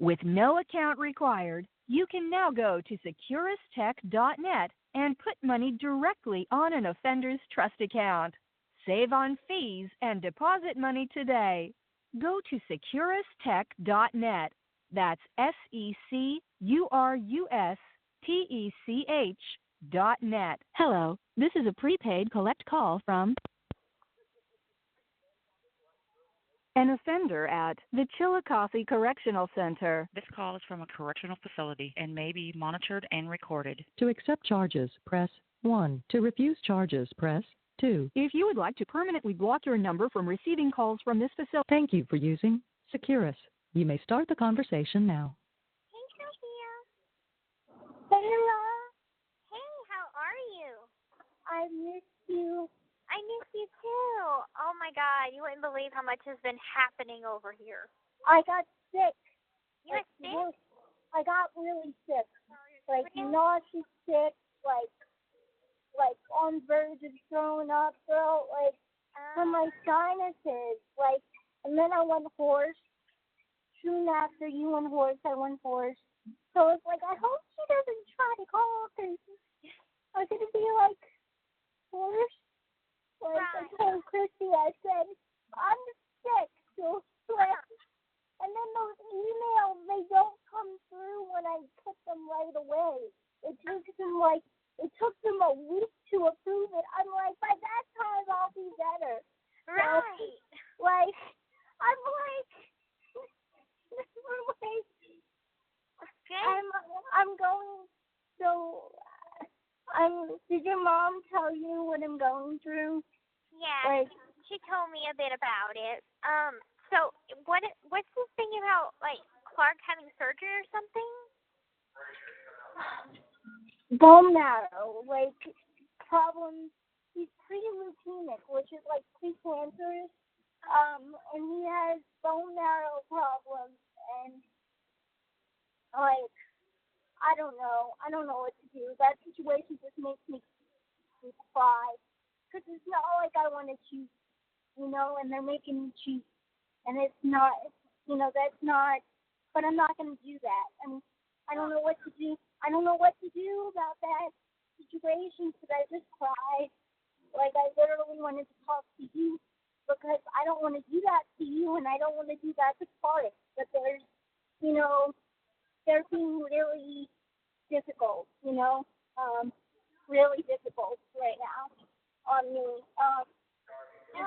With no account required, you can now go to securustech.net and put money directly on an offender's trust account. Save on fees and deposit money today. Go to securustech.net. That's SECURUSTECH.net. Hello, this is a prepaid collect call from an offender at the Chillicothe Correctional Center. This call is from a correctional facility and may be monitored and recorded. To accept charges, press 1. To refuse charges, press 2. If you would like to permanently block your number from receiving calls from this facility, Thank you for using Securus. You may start the conversation now. Hey, Sophia. Hello. Hey, how are you? I miss you. I miss you too. Oh my God, you wouldn't believe how much has been happening over here. I got sick. You got sick? I got really sick. Like nauseous sick, like on verge of throwing up, girl, like from my sinuses, like, and then I went hoarse. Soon after you went hoarse, I went hoarse. So it's like, I hope she doesn't try to call because I'm gonna be like hoarse. Like, I told Christy, I said, I'm sick, so like, and then those emails, they don't come through when I put them right away. It took them a week to approve it. I'm like, by that time, I'll be better. Right. So, like, I'm going, so, did your mom tell you what I'm going through? Yeah, like, she told me a bit about it. So what's this thing about, like, Clark having surgery or something? Bone marrow, like, problems. He's pre-leukemic, which is like pre-cancerous. And he has bone marrow problems, and like, I don't know what to do. That situation just makes me cry. Because it's not like I want to cheat, and they're making me cheat. And it's not, that's not, but I'm not going to do that. I mean, I don't know what to do. I don't know what to do about that situation because I just cried. Like, I literally wanted to talk to you because I don't want to do that to you and I don't want to do that to Clark. But there's, they're being really difficult, really difficult right now on me. Well,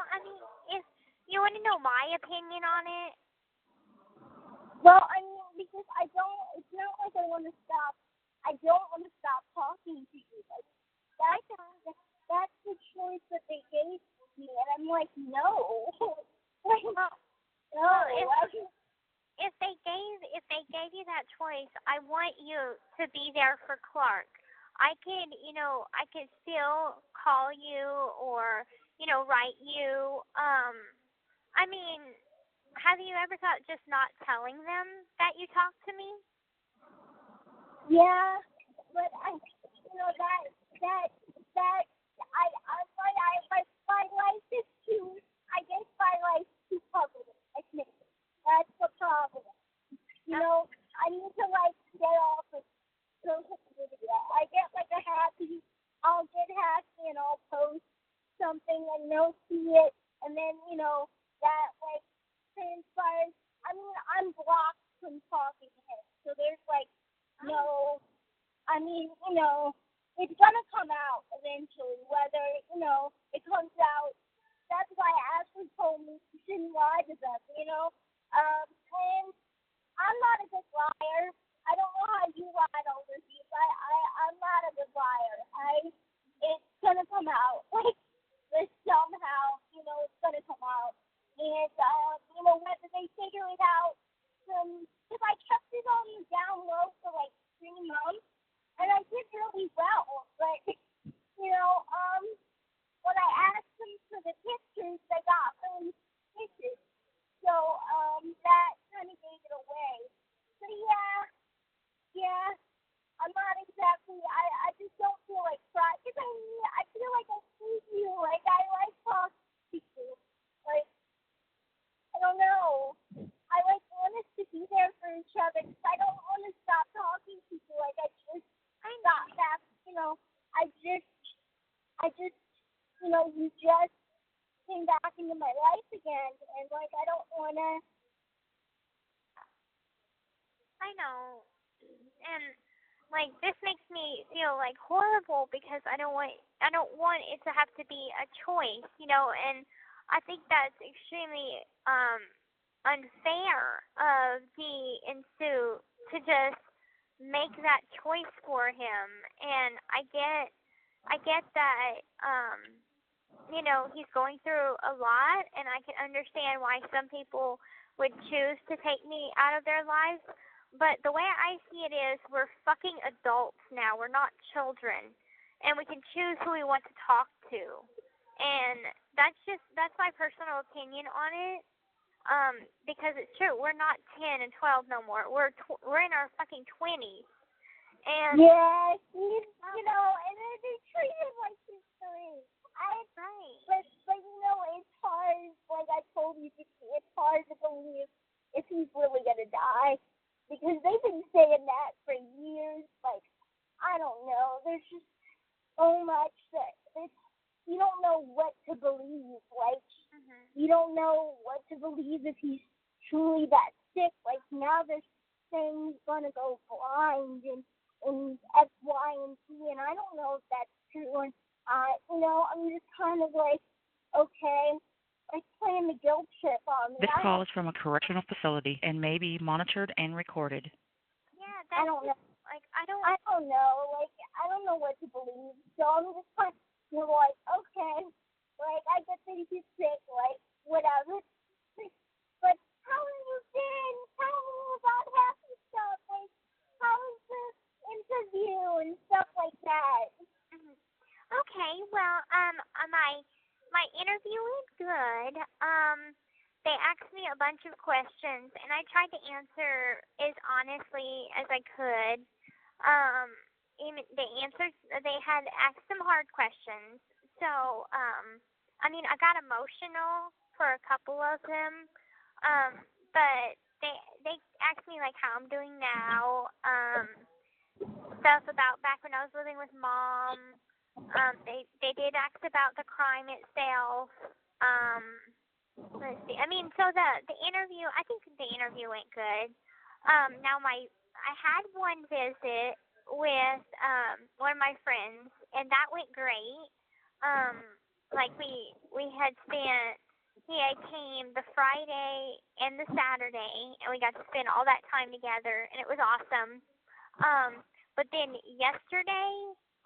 I mean, if you want to know my opinion on it? Well, I mean, because it's not like I don't want to stop talking to you. Like, that's the choice that they gave me, and I'm like, no. Like, no. If they gave you that choice, I want you to be there for Clark. I could still call you or, write you. I mean, have you ever thought just not telling them that you talked to me? Yeah, but my life is too, I guess my life's too public, I think. That's the problem. I need to, get off of social media. I get, a happy, I'll get happy and I'll post something and they'll see it, and then, that, transpires. I mean, I'm blocked from talking to him, so there's, no, I mean, it's gonna come out eventually, whether, it comes out. That's why Ashley told me she shouldn't lie to them, and I'm not a good liar. I don't know how you lied over these. I'm not a good liar. It's gonna come out. Somehow, it's gonna come out. And, whether they figure it out, because I kept it on the down low for 3 months, and I did really well. But, when I asked them for the pictures, they got really pictures. So, that kind of gave it away. So, yeah, I'm not exactly, I just don't feel like crying, because I feel like I need you, I like talking to you, I don't know, I want us to be there for each other, I know. And like this makes me feel like horrible because I don't want it to have to be a choice, and I think that's extremely unfair of Dee and Sue to just make that choice for him. And I get that he's going through a lot, and I can understand why some people would choose to take me out of their lives. But the way I see it is we're fucking adults now. We're not children. And we can choose who we want to talk to. And that's my personal opinion on it. Because it's true. We're not 10 and 12 no more. We're in our fucking 20s. And yes, and they treat him like he's 3. Right. But it's hard, like I told you, it's hard to believe if he's really gonna die. Because they've been saying that for years. Like, I don't know. There's just so much that you don't know what to believe. Like, you don't know what to believe if he's truly that sick. Like, now they're saying he's going to go blind and X, Y, and Z. And I don't know if that's true. And, I'm just kind of like, okay. Like playing the guilt trip on me. This call is from a correctional facility and may be monitored and recorded. Yeah, I don't know. Like, I don't know. Like, I don't know what to believe. So I'm just kind of like, okay. Like, I get that he's sick. Like, whatever. But how have you been? Tell me about happy stuff. Like, how was the interview and stuff like that? Okay, well, my interview went good. They asked me a bunch of questions, and I tried to answer as honestly as I could. They had asked some hard questions, so I got emotional for a couple of them. But they asked me like how I'm doing now. Stuff about back when I was living with Mom. They did ask about the crime itself. Let's see. So the interview, I think the interview went good. Now I had one visit with one of my friends, and that went great. Like we had spent. He came the Friday and the Saturday, and we got to spend all that time together, and it was awesome. But then yesterday,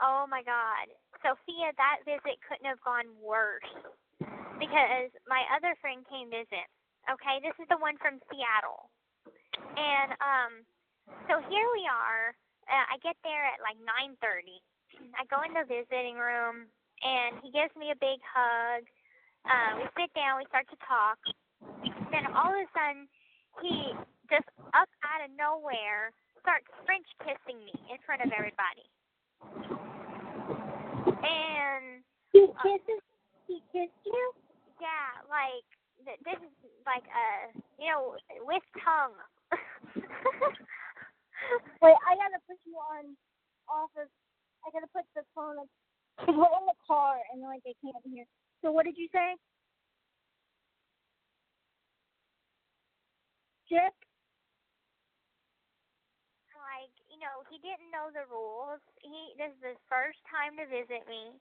oh my God, Sophia, that visit couldn't have gone worse because my other friend came visit. Okay, this is the one from Seattle, and so here we are. I get there at like 9:30. I go in the visiting room, and he gives me a big hug. We sit down, we start to talk. Then all of a sudden, he just up out of nowhere starts French kissing me in front of everybody. And he kissed you? Yeah, like this is like with tongue. Wait, I gotta put you on office. I gotta put the phone up. Cause we're in the car and like I can't hear. So what did you say? Chip? Like, he didn't know the rules. This is his first time to visit me.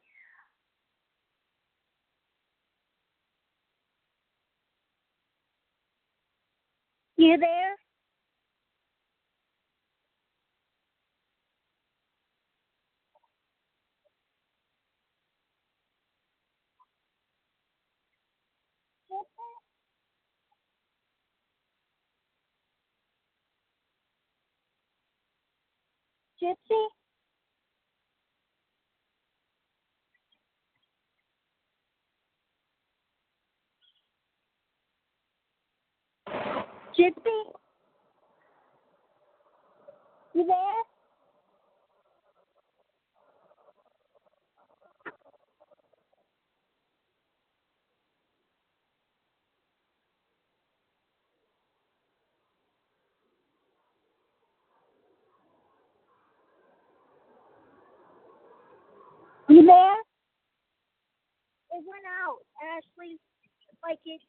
You there? Gypsy? Gypsy? You there? You there? It went out, Ashley. Like it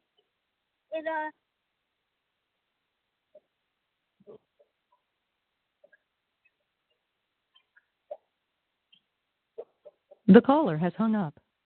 The caller has hung up.